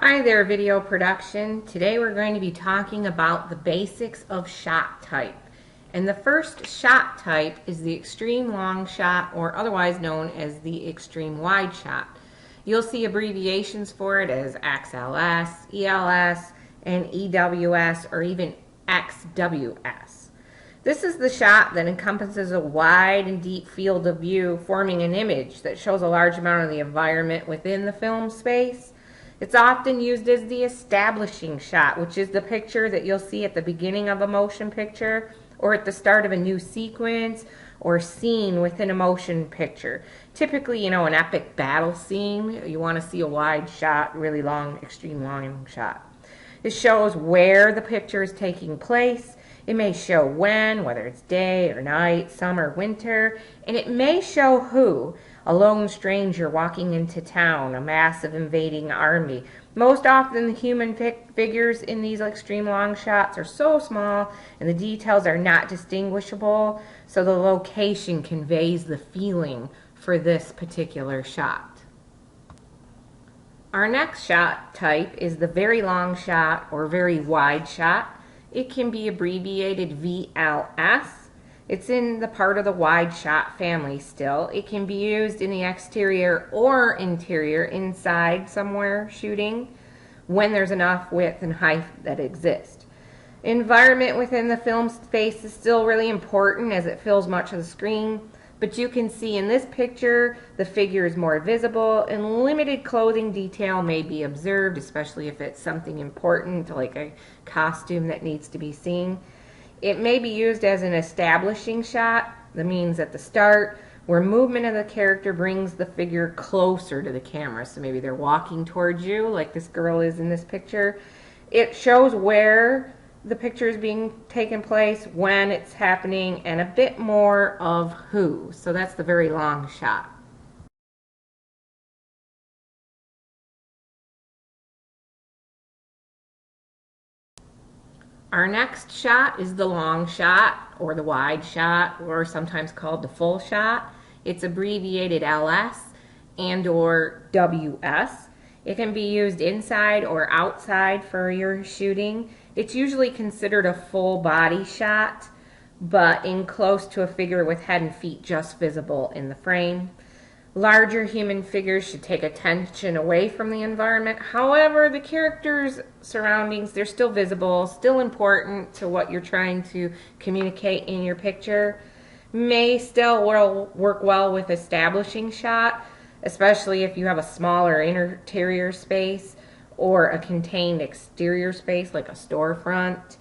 Hi there, video production. Today we're going to be talking about the basics of shot type. And the first shot type is the extreme long shot, or otherwise known as the extreme wide shot. You'll see abbreviations for it as XLS, ELS, and EWS, or even XWS. This is the shot that encompasses a wide and deep field of view, forming an image that shows a large amount of the environment within the film space. It's often used as the establishing shot, which is the picture that you'll see at the beginning of a motion picture or at the start of a new sequence or scene within a motion picture. Typically, an epic battle scene, you want to see a wide shot, really long, extreme long shot. It shows where the picture is taking place. It may show when, whether it's day or night, summer, winter, and it may show who. A lone stranger walking into town, a massive invading army. Most often the human figures in these extreme long shots are so small and the details are not distinguishable, so the location conveys the feeling for this particular shot. Our next shot type is the very long shot or very wide shot. It can be abbreviated VLS. It's in the part of the wide shot family still. It can be used in the exterior or interior, inside somewhere shooting, when there's enough width and height that exist. Environment within the film space is still really important as it fills much of the screen, but you can see in this picture the figure is more visible and limited clothing detail may be observed, especially if it's something important like a costume that needs to be seen. It may be used as an establishing shot. That means at the start, where movement of the character brings the figure closer to the camera. So maybe they're walking towards you, like this girl is in this picture. It shows where the picture is being taken place, when it's happening, and a bit more of who. So that's the very long shot. Our next shot is the long shot, or the wide shot, or sometimes called the full shot. It's abbreviated LS and or WS. It can be used inside or outside for your shooting. It's usually considered a full body shot, but in close to a figure with head and feet just visible in the frame. Larger human figures should take attention away from the environment. However, the characters' surroundings, they're still visible, still important to what you're trying to communicate in your picture. May still work well with establishing shot, especially if you have a smaller interior space or a contained exterior space like a storefront.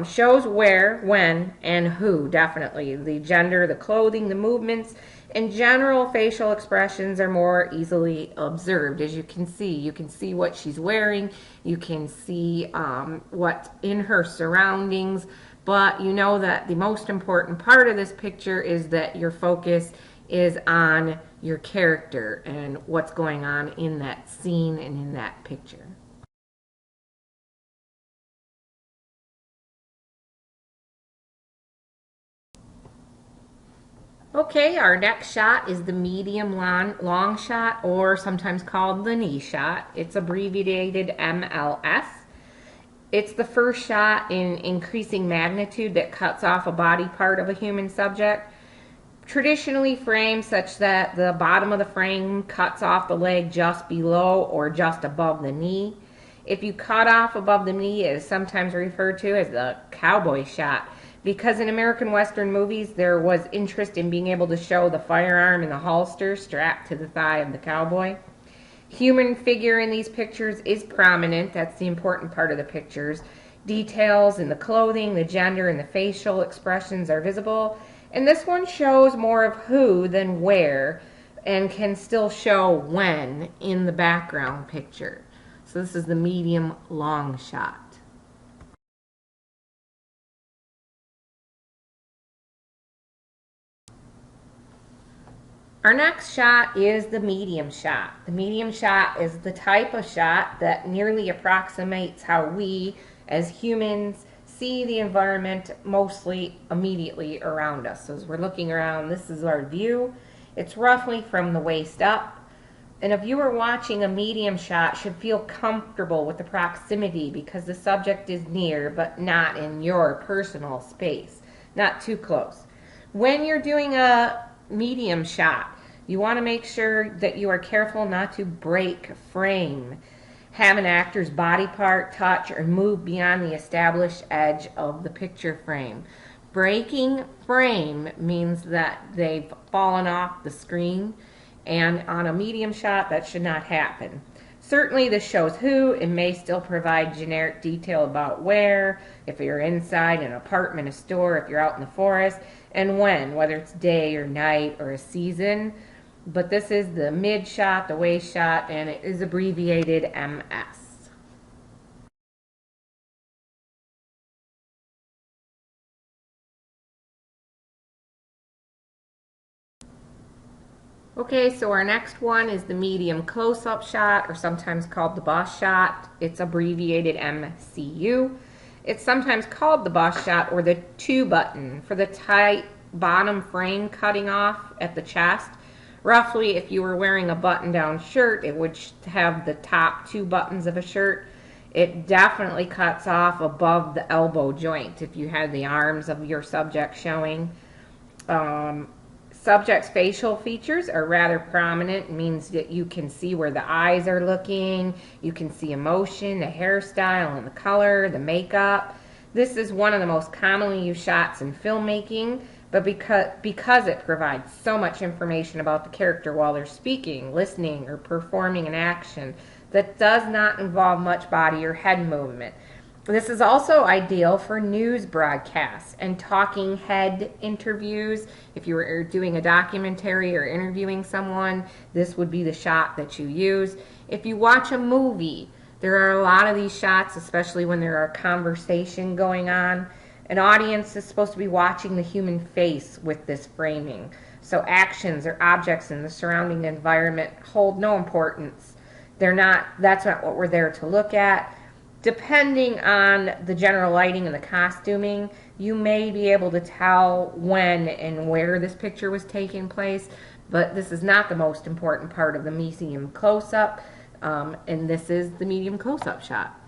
Shows where, when, and who, definitely. The gender, the clothing, the movements, and general facial expressions are more easily observed. As you can see what she's wearing, you can see what's in her surroundings, but you know that the most important part of this picture is that your focus is on your character and what's going on in that scene and in that picture. Okay, our next shot is the medium long shot, or sometimes called the knee shot. It's abbreviated MLS. It's the first shot in increasing magnitude that cuts off a body part of a human subject. Traditionally framed such that the bottom of the frame cuts off the leg just below or just above the knee. If you cut off above the knee, it is sometimes referred to as the cowboy shot, because in American Western movies there was interest in being able to show the firearm in the holster strapped to the thigh of the cowboy. Human figure in these pictures is prominent. That's the important part of the pictures. Details in the clothing, the gender, and the facial expressions are visible. And this one shows more of who than where, and can still show when in the background picture. So this is the medium long shot. Our next shot is the medium shot. The medium shot is the type of shot that nearly approximates how we as humans see the environment mostly immediately around us. So as we're looking around, this is our view. It's roughly from the waist up. And a viewer watching a medium shot should feel comfortable with the proximity because the subject is near but not in your personal space, not too close. When you're doing a medium shot, you want to make sure that you are careful not to break frame, have an actor's body part touch or move beyond the established edge of the picture frame. Breaking frame means that they've fallen off the screen, and on a medium shot that should not happen. Certainly this shows who and may still provide generic detail about where, if you're inside an apartment, a store, if you're out in the forest, and when, whether it's day or night or a season. But this is the mid shot, the waist shot, and it is abbreviated MS. Okay, so our next one is the medium close-up shot, or sometimes called the bust shot. It's abbreviated MCU. It's sometimes called the bust shot or the two button for the tight bottom frame cutting off at the chest. Roughly, if you were wearing a button-down shirt, it would have the top two buttons of a shirt. It definitely cuts off above the elbow joint if you had the arms of your subject showing. Subject's facial features are rather prominent. It means that you can see where the eyes are looking, you can see emotion, the hairstyle and the color, the makeup. This is one of the most commonly used shots in filmmaking, but because it provides so much information about the character while they're speaking, listening, or performing an action that does not involve much body or head movement. This is also ideal for news broadcasts and talking head interviews. If you were doing a documentary or interviewing someone, this would be the shot that you use. If you watch a movie, there are a lot of these shots, especially when there are conversation going on. An audience is supposed to be watching the human face with this framing. So actions or objects in the surrounding environment hold no importance. That's not what we're there to look at. Depending on the general lighting and the costuming, you may be able to tell when and where this picture was taking place, but this is not the most important part of the medium close-up, and this is the medium close-up shot.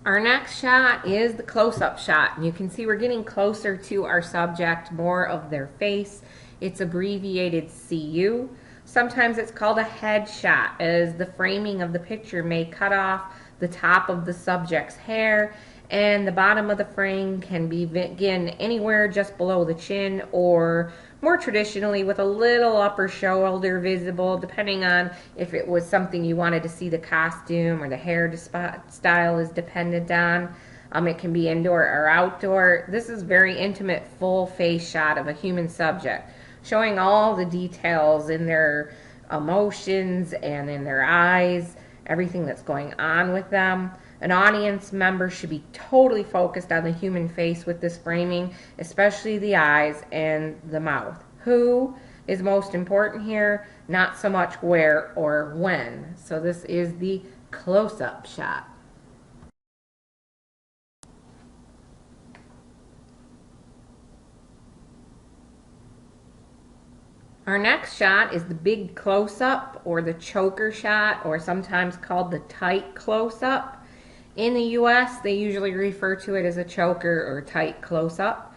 Our next shot is the close-up shot, and you can see we're getting closer to our subject, more of their face. It's abbreviated CU. Sometimes it's called a head shot, as the framing of the picture may cut off the top of the subject's hair, and the bottom of the frame can begin anywhere just below the chin, or more traditionally with a little upper shoulder visible, depending on if it was something you wanted to see the costume or the hair style is dependent on. It can be indoor or outdoor. This is very intimate, full face shot of a human subject, showing all the details in their emotions and in their eyes, everything that's going on with them. An audience member should be totally focused on the human face with this framing, especially the eyes and the mouth. Who is most important here, not so much where or when. So this is the close-up shot. Our next shot is the big close-up, or the choker shot, or sometimes called the tight close-up. In the US, they usually refer to it as a choker or tight close-up.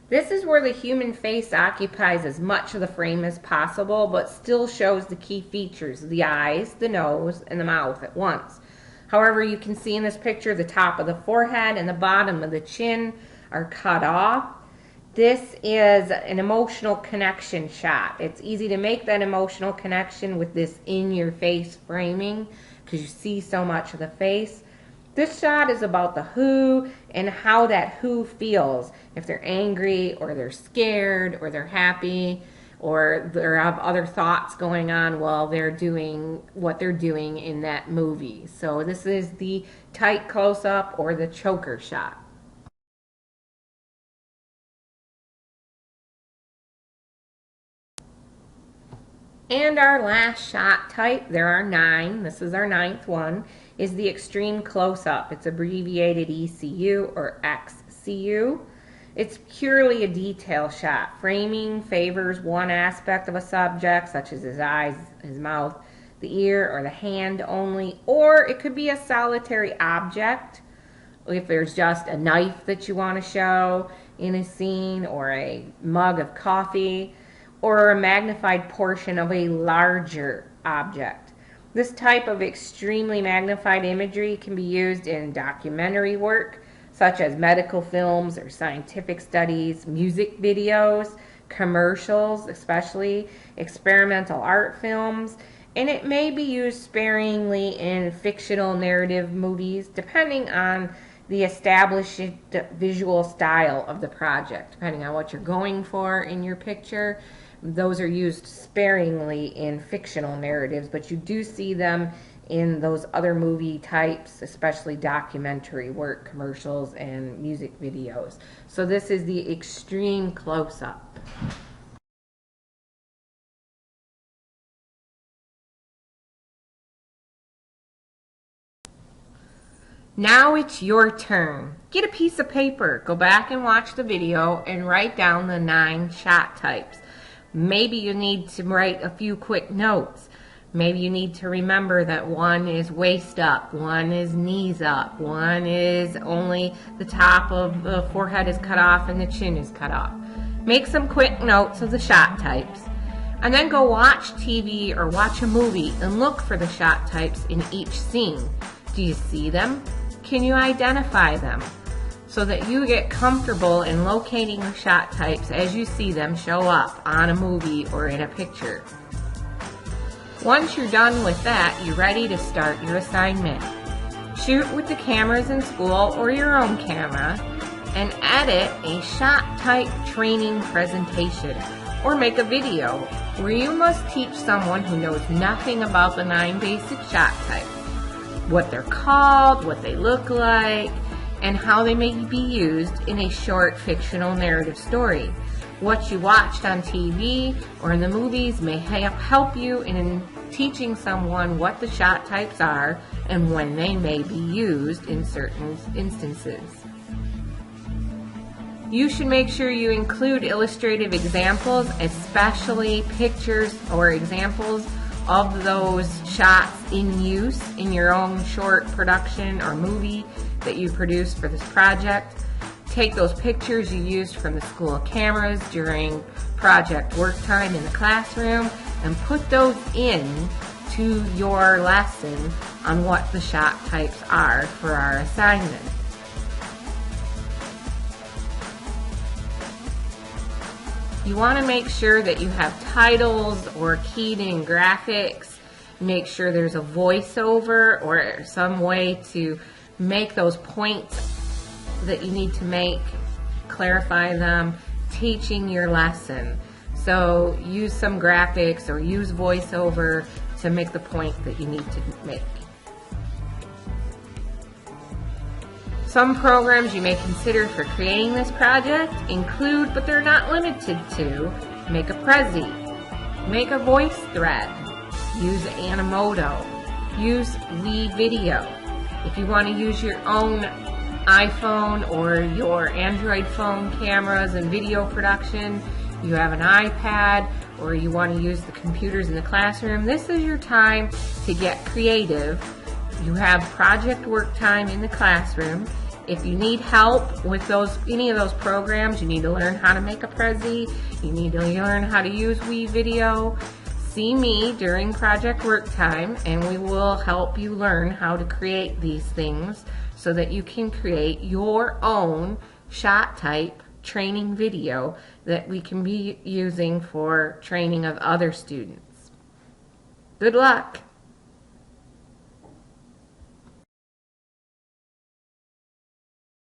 This is where the human face occupies as much of the frame as possible, but still shows the key features, the eyes, the nose, and the mouth at once. However, you can see in this picture the top of the forehead and the bottom of the chin are cut off. This is an emotional connection shot. It's easy to make that emotional connection with this in-your-face framing because you see so much of the face. This shot is about the who and how that who feels. If they're angry or they're scared or they're happy or they have other thoughts going on while they're doing what they're doing in that movie. So this is the tight close-up or the choker shot. And our last shot type, there are 9, this is our 9th one, is the extreme close-up. It's abbreviated ECU or XCU. It's purely a detail shot. Framing favors one aspect of a subject, such as his eyes, his mouth, the ear, or the hand only, or it could be a solitary object. If there's just a knife that you want to show in a scene, or a mug of coffee, or a magnified portion of a larger object. This type of extremely magnified imagery can be used in documentary work, such as medical films or scientific studies, music videos, commercials, especially experimental art films, and it may be used sparingly in fictional narrative movies, depending on the established visual style of the project. Depending on what you're going for in your picture, those are used sparingly in fictional narratives, but you do see them in those other movie types, especially documentary work, commercials, and music videos. So this is the extreme close-up. Now it's your turn. Get a piece of paper, go back and watch the video, and write down the 9 shot types. Maybe you need to write a few quick notes. Maybe you need to remember that one is waist up, one is knees up, one is only the top of the forehead is cut off and the chin is cut off. Make some quick notes of the shot types, and then go watch TV or watch a movie and look for the shot types in each scene. Do you see them? Can you identify them? So that you get comfortable in locating the shot types as you see them show up on a movie or in a picture. Once you're done with that, you're ready to start your assignment. Shoot with the cameras in school or your own camera and edit a shot type training presentation or make a video where you must teach someone who knows nothing about the 9 basic shot types, what they're called, what they look like, and how they may be used in a short fictional narrative story. What you watched on TV or in the movies may help you in teaching someone what the shot types are and when they may be used in certain instances. You should make sure you include illustrative examples, especially pictures or examples of those shots in use in your own short production or movie that you produced for this project. Take those pictures you used from the school cameras during project work time in the classroom and put those in to your lesson on what the shot types are for our assignment. You want to make sure that you have titles or keyed in graphics. Make sure there's a voiceover or some way to make those points that you need to make, clarify them, teaching your lesson. So use some graphics or use voiceover to make the point that you need to make. Some programs you may consider for creating this project include, but they're not limited to, Make a Prezi, Make a Voice Thread, use Animoto, use WeVideo. If you want to use your own iPhone or your Android phone cameras and video production, you have an iPad, or you want to use the computers in the classroom, this is your time to get creative. You have project work time in the classroom. If you need help with any of those programs, you need to learn how to make a Prezi, you need to learn how to use WeVideo, see me during project work time, and we will help you learn how to create these things so that you can create your own shot type training video that we can be using for training of other students. Good luck!